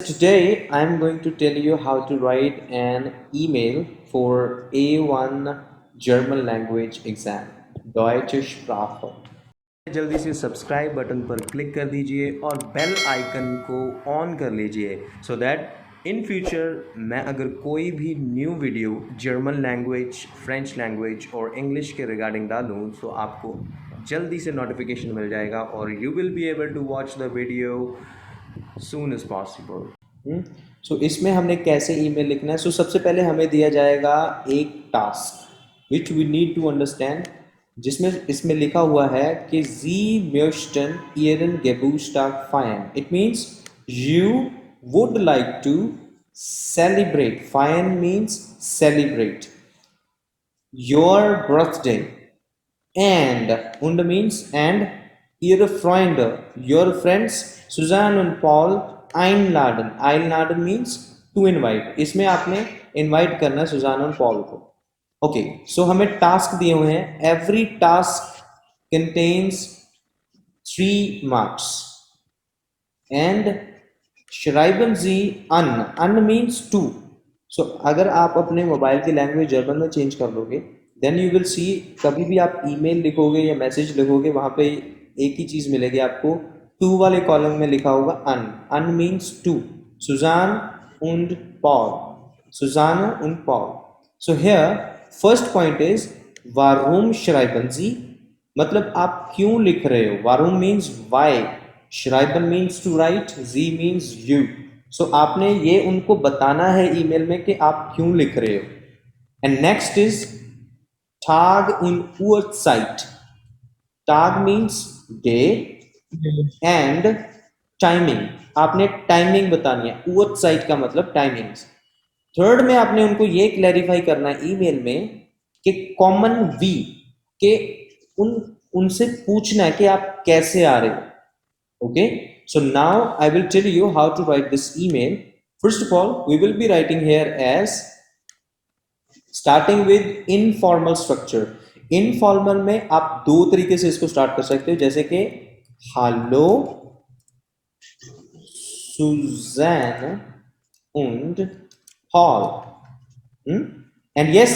today I'm going to tell you how to write an email for A1 German language exam, Deutsche Sprache. जल्दी से subscribe button पर click कर दीजिए और bell icon को on कर लीजिए सो दैट इन फ्यूचर मैं अगर कोई भी new video German language, French language और इंग्लिश के रिगार्डिंग डालूँ तो आपको जल्दी से नोटिफिकेशन मिल जाएगा और you will be able to watch the video soon as possible. So इसमें हमने कैसे ईमेल लिखना है. सो सबसे पहले हमें दिया जाएगा एक task which we need to understand, जिसमें इसमें लिखा हुआ है कि Sie möchten Ihren Geburtstag feiern. It means you would like to celebrate. Feiern means celebrate your birthday. Und means and ihre Freunde, your friends Suzanne und Paul einladen. Einladen means to invite. इसमें आपने invite करना है सुजान और Paul को. Okay, सो हमें task दिए हुए हैं. Every task contains 3 marks and schreiben Sie an. An means to. सो अगर आप अपने मोबाइल की लैंग्वेज जर्मन में चेंज कर लोगे देन यू विल सी, कभी भी आप ईमेल लिखोगे या मैसेज लिखोगे वहां पे एक ही चीज मिलेगी आपको, टू वाले कॉलम में लिखा होगा अन. अन means two. Susanne und Paul. Susanne und Paul. So here first point is warum schreiben Sie, मतलब आप क्यों लिख रहे हो. warum means why, schreiben means to write, Sie means you. सो आपने ये उनको बताना है ईमेल में कि आप क्यों लिख रहे हो. And next is Tag und Uhrzeit. Tag means day and timing. आपने टाइमिंग बतानी है. Uhrzeit का मतलब टाइमिंग्स. थर्ड में आपने उनको ये क्लैरिफाई करना है ईमेल में कि कॉमन वी के उनसे पूछना है कि आप कैसे आ रहे हो. Okay, so now I will tell you how to write this email. First of all, we will be writing here as starting with informal structure. Informal में आप दो तरीके से इसको स्टार्ट कर सकते हो, जैसे कि Hallo Susanne und Paul. And yes,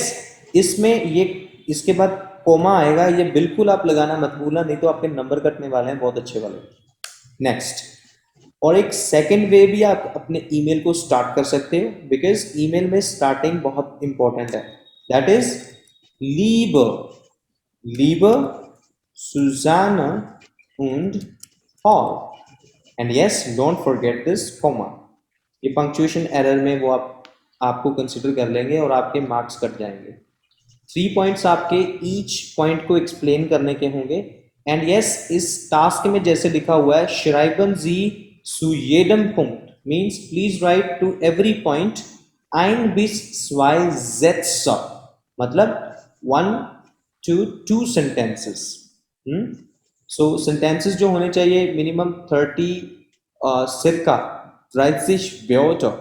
इसमें ये इसके बाद कोमा आएगा, ये बिल्कुल आप लगाना मत भूलना, नहीं तो आपके नंबर कटने वाले हैं बहुत अच्छे वाले. नेक्स्ट, और एक सेकेंड वे भी आप अपने ईमेल को स्टार्ट कर सकते हो, बिकॉज ईमेल में स्टार्टिंग बहुत इंपॉर्टेंट है. दैट इज लीबर. लीबर Susanna und Paul. And yes, don't forget this comma. ये पंक्चुएशन एरर में वो आपको कंसिडर कर लेंगे और आपके मार्क्स कट जाएंगे. 3 पॉइंट्स आपके ईच पॉइंट को एक्सप्लेन करने के होंगे. एंड यस, इस टास्क में जैसे लिखा हुआ है schreiben Sie zu jedem Punkt means please write to every point ein bis zwei Sätze, मतलब 1 to 2 sentences. सो सेंटेंसेस जो होने चाहिए मिनिमम 30 circa 30 Wörter,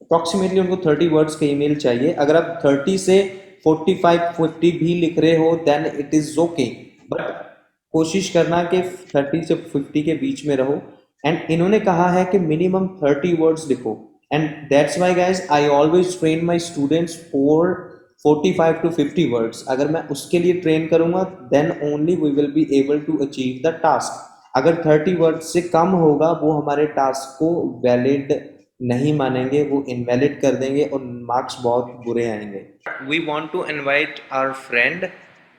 अप्रॉक्सीमेटली उनको 30 वर्ड्स का ईमेल चाहिए. अगर आप 30 से 45-50 भी लिख रहे हो then it is okay, but कोशिश करना कि 30 से 50 के बीच में रहो. एंड इन्होंने कहा है कि मिनिमम 30 वर्ड्स लिखो. And that's why guys I always train my students for 45 to 50 words. अगर मैं उसके लिए ट्रेन करूंगा then only we will be able to achieve the task. अगर 30 वर्ड्स से कम होगा वो हमारे टास्क को वैलिड नहीं मानेंगे, वो इनवैलिड कर देंगे और मार्क्स बहुत बुरे आएंगे. We want to invite our friend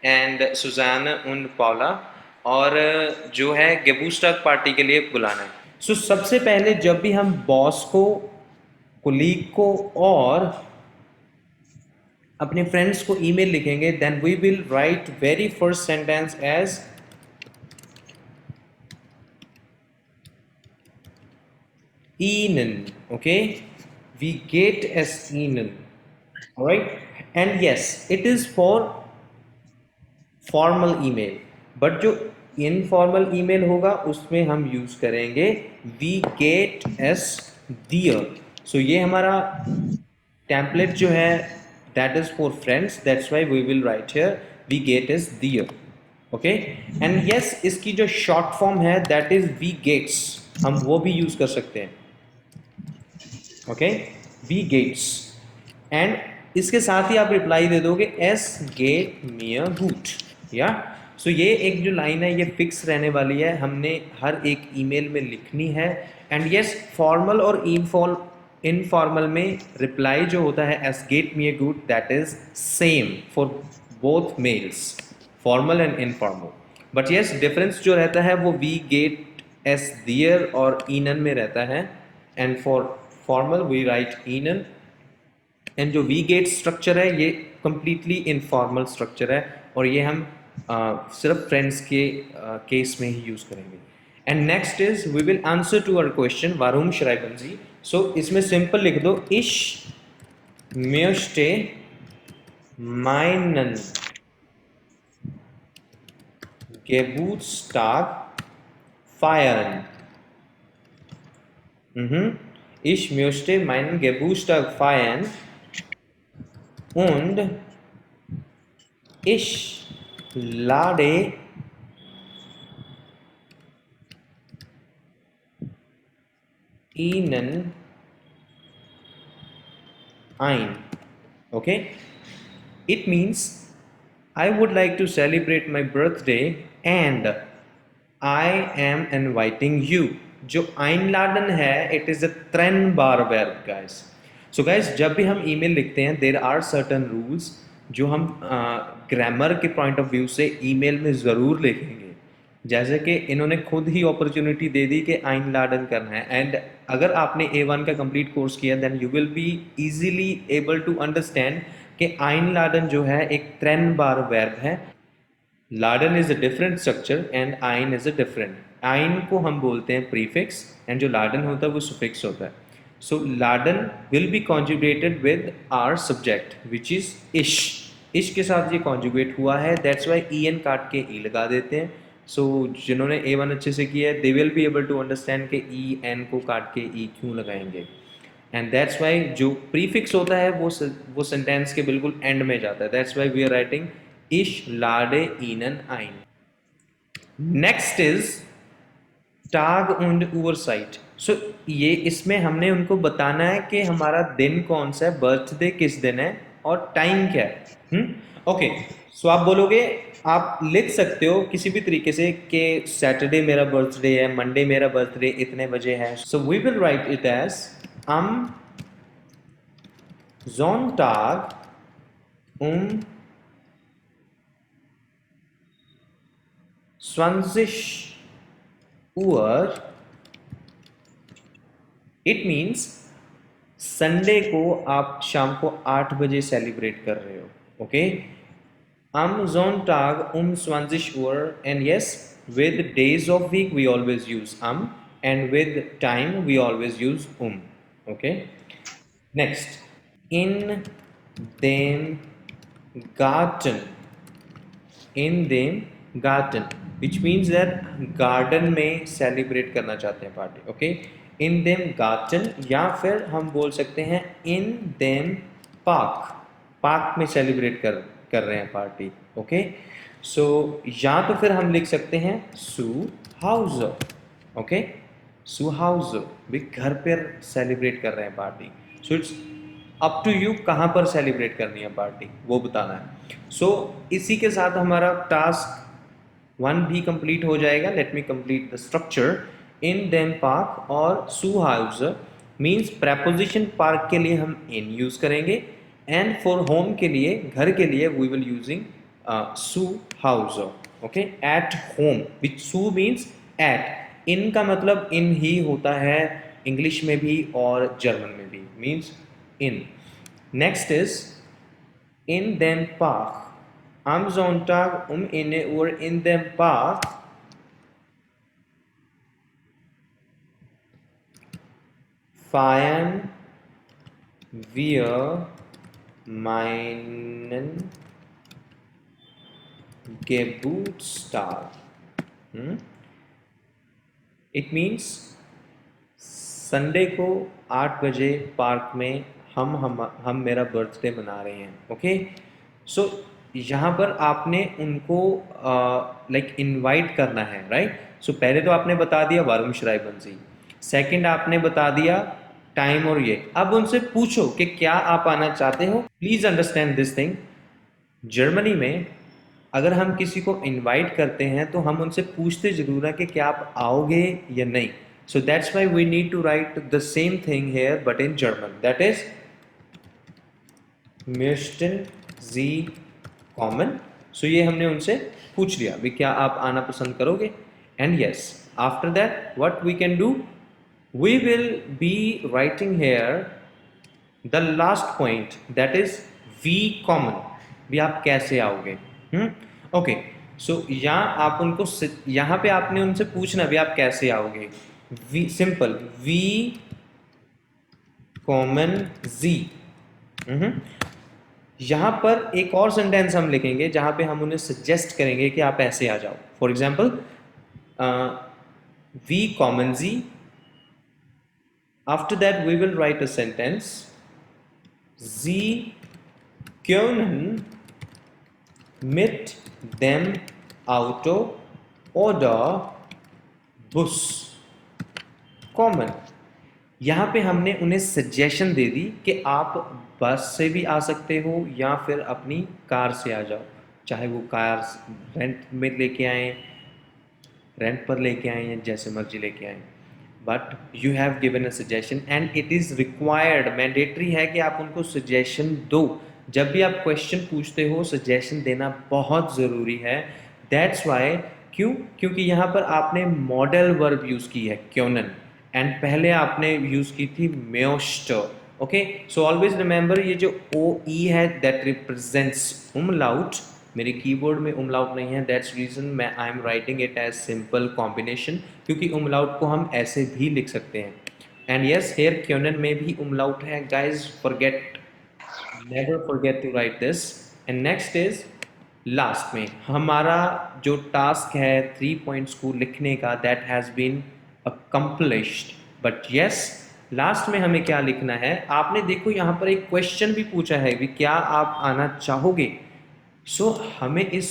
and Susan und Paula, और जो है गेबूस्टग पार्टी के लिए बुलाना है. सो सबसे पहले जब भी हम बॉस को, कोलीग को और अपने फ्रेंड्स को ईमेल लिखेंगे then we will write very first sentence as Ihnen. Okay, we get as Ihnen. All right, and yes, it is for formal email, but जो informal email होगा उसमें हम यूज करेंगे we get as dear. so ये हमारा template जो है that is for friends, that's why we will write here we get as dear. Okay, and yes, इसकी जो शॉर्ट फॉर्म है दैट इज वी गेट्स, हम वो भी यूज कर सकते हैं. ओके, वी गेट्स, एंड इसके साथ ही आप रिप्लाई दे दोगे एस गेट मी अ गुट, या सो ये एक जो लाइन है ये फिक्स रहने वाली है, हमने हर एक ईमेल में लिखनी है। एंड यस, फॉर्मल और इनफॉर्मल में रिप्लाई जो होता है एस गेट मी अ गुड, that is same for both mails, formal and informal. But yes, difference जो रहता है वो वी गेट एस दियर और ईनन में रहता है, and for formal we write ईनन। एंड जो वी गेट स्ट्रक्चर है ये कंप्लीटली इनफॉर्मल स्ट्रक्चर है, और ये हम सिर्फ फ्रेंड्स के केस में ही यूज़ करेंगे। And next is we will answer to our question वारूम श्राइबन जी। सो इसमें सिंपल लिख दो, इश म्योस्टे माइनन Geburtstag feiern. Ich möchte meinen Geburtstag feiern und ich lade Ihnen ein. Okay? It means I would like to celebrate my birthday and I am inviting you. जो einladen है, it is a trennbar verb guys. So guys, जब भी हम email लिखते हैं there are certain rules जो हम grammar के पॉइंट ऑफ व्यू से ईमेल में ज़रूर लिखेंगे। जैसे कि इन्होंने खुद ही अपॉर्चुनिटी दे दी कि einladen करना है, एंड अगर आपने A1 का कंप्लीट कोर्स किया then you will be easily able to understand कि einladen जो है एक trennbar verb है। लाडन is a different structure and आइन इज अ डिफरेंट। आइन को हम बोलते हैं प्रीफिक्स, एंड जो लाडन होता है वो सुफिक्स होता है। सो लाडन will be conjugated with our subject which is इश। इश के साथ ये कॉन्जुगेट हुआ है, दैट्स वाई ई एन काट के ई लगा देते हैं। सो जिन्होंने A1 अच्छे से किया है they will be able to understand कि ई एन को काट के ई क्यों लगाएंगे। एंड दैट्स वाई जो प्रीफिक्स होता है वो सेंटेंस के बिल्कुल एंड में जाता है, that's why we are writing Ich lade Ihnen ein. Next is Tag und Uhrzeit. So ये इसमें हमने उनको बताना है कि हमारा दिन कौन सा है, बर्थडे किस दिन है और टाइम क्या है। ओके, सो आप बोलोगे, आप लिख सकते हो किसी भी तरीके से कि सैटरडे मेरा बर्थडे है, मंडे मेरा बर्थडे इतने बजे है। So we will write it as am Sonntag um 20 Uhr, it means Sunday को आप शाम को 8 बजे सेलिब्रेट कर रहे हो। Okay, am Sonntag um 20 Uhr, and yes, with days of week we always use and with time we always use Okay, next, in dem Garten, in dem Garten, which means that garden में celebrate करना चाहते हैं party. Okay, in them garden, या फिर हम बोल सकते हैं इन देम पार्क, पार्क में सेलिब्रेट कर रहे हैं पार्टी। ओके, सो या तो फिर हम लिख सकते हैं सू हाउस। ओके, सू हाउस, भी घर पर सेलिब्रेट कर रहे हैं party. So it's up to you कहाँ पर सेलिब्रेट करनी है पार्टी, वो बताना है। सो इसी के साथ हमारा टास्क 1 भी कंप्लीट हो जाएगा। Let me complete the structure. इन देम पार्क और सू हाउस मीन्स प्रेपोजिशन पार्क के लिए हम इन यूज करेंगे, एंड फॉर होम के लिए, घर के लिए, वी विल यूजिंग सू हाउस। ओके, एट होम विच सू मीन्स एट। इन का मतलब इन ही होता है इंग्लिश में भी और जर्मन में भी, means in. Next is in dem Park. Am Sonntag um 1 Uhr in dem Park feiern wir meinen Geburtstag. It means Sunday को 8 बजे पार्क में हम मेरा बर्थडे मना रहे हैं। ओके, सो यहाँ पर आपने उनको लाइक इनवाइट करना है, राइट। सो पहले तो आपने बता दिया वारूम श्राइबन जी, सेकंड आपने बता दिया टाइम और ये। अब उनसे पूछो कि क्या आप आना चाहते हो। Please understand this thing, Germany में अगर हम किसी को इनवाइट करते हैं तो हम उनसे पूछते जरूर है कि क्या आप आओगे या नहीं। So that's why we need to write the same thing here but in German, that is möchten Sie kommen। सो ये हमने उनसे पूछ लिया भी क्या आप आना पसंद करोगे। And yes, after that what we can do, we will be writing here the last point, that is we common, भी आप कैसे आओगे। ओके, सो यहाँ आप उनको यहाँ पे आपने उनसे पूछना भी आप कैसे आओगे। वी सिंपल, वी कॉमन जी। यहाँ पर एक और सेंटेंस हम लिखेंगे जहाँ पे हम उन्हें सजेस्ट करेंगे कि आप ऐसे आ जाओ। फॉर एग्जाम्पल, वी कॉमन जी, after that we will write a sentence, Sie können mit dem Auto oder Bus kommen। यहाँ पे हमने उन्हें सजेशन दे दी कि आप बस से भी आ सकते हो या फिर अपनी कार से आ जाओ, चाहे वो कार रेंट में लेके आए, रेंट पर लेके आए या जैसे मर्जी लेके आए। But you have given a suggestion and it is required, mandatory है कि आप उनको सजेशन दो। जब भी आप क्वेश्चन पूछते हो सजेशन देना बहुत ज़रूरी है। दैट्स वाई, क्यों? क्योंकि यहाँ पर आपने मॉडल वर्ब यूज़ की है क्योनन, एंड पहले आपने यूज़ की थी म्योस्टर। ओके, सो ऑलवेज रिमेंबर ये जो ओ ई है दैट रिप्रेजेंट्स उमलाउट। मेरे कीबोर्ड में उमलाउट नहीं है, दैट्स रीजन मैं I am writing it as simple combination, क्योंकि उमलाउट को हम ऐसे भी लिख सकते हैं। एंड यस, हेयर क्योनन में भी उमलाउट है guys, forget, never forget to write this. And next is last में हमारा जो टास्क है 3 पॉइंट्स को लिखने का, that has been accomplished. But yes, last में हमें क्या लिखना है, आपने देखो यहाँ पर एक क्वेश्चन भी पूछा है कि क्या आप आना चाहोगे। सो हमें इस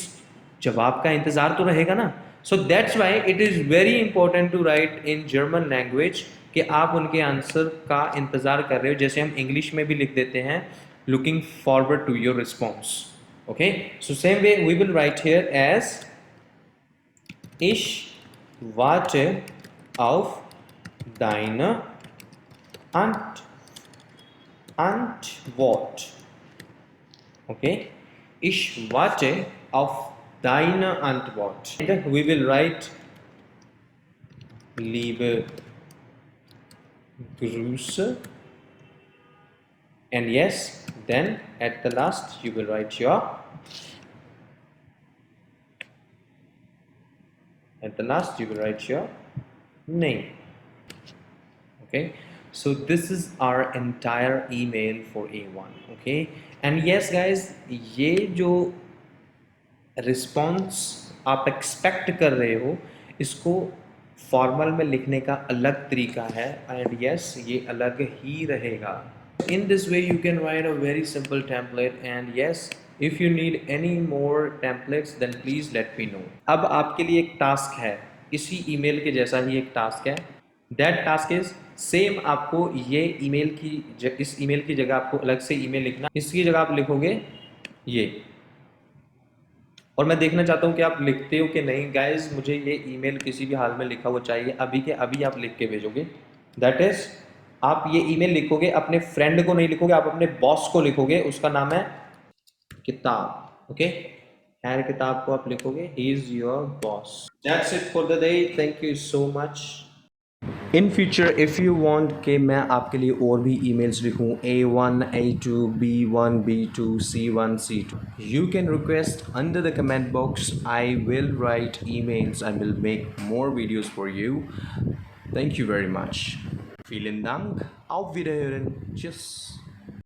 जवाब का इंतज़ार तो रहेगा ना। So that's why it is very important to write in German language कि आप उनके आंसर का इंतज़ार कर रहे हो, जैसे हम इंग्लिश में भी लिख देते हैं looking forward to your response. Okay, so same way we will write here as ich warte auf deine Antwort। Okay, ich warte auf deine Antwort। And we will write liebe Grüße, and yes, then at the last you will write your name। Okay, so this is our entire email for A1। okay, and yes guys, ये जो response आप expect कर रहे हो इसको formal में लिखने का अलग तरीका है, एंड यस ये अलग ही रहेगा। In this way you can write a very simple template, and yes, if you need any more templates then please let me know। अब आपके लिए एक टास्क है, इसी ईमेल के जैसा ही एक टास्क है। That task is सेम, आपको ये ईमेल की इस ईमेल की जगह आपको अलग से ईमेल लिखना, इसकी जगह आप लिखोगे ये, और मैं देखना चाहता हूँ कि आप लिखते हो कि नहीं। गाइज मुझे ये ईमेल किसी भी हाल में लिखा हुआ चाहिए, अभी के अभी आप लिख के भेजोगे। दैट इज, आप ये ईमेल लिखोगे, अपने फ्रेंड को नहीं लिखोगे, आप अपने बॉस को लिखोगे, उसका नाम है किताब। ओके, हैर किताब को आप लिखोगे, he is your boss. That's it for the day, thank you so much. In future if you want कि मैं आपके लिए और भी emails लिखूँ, A1, A2, B1, B2, C1, C2, you can request under the comment box। I will write emails, I will make more videos for you। Thank you very much। Vielen Dank, auf Wiederhören, tschüss।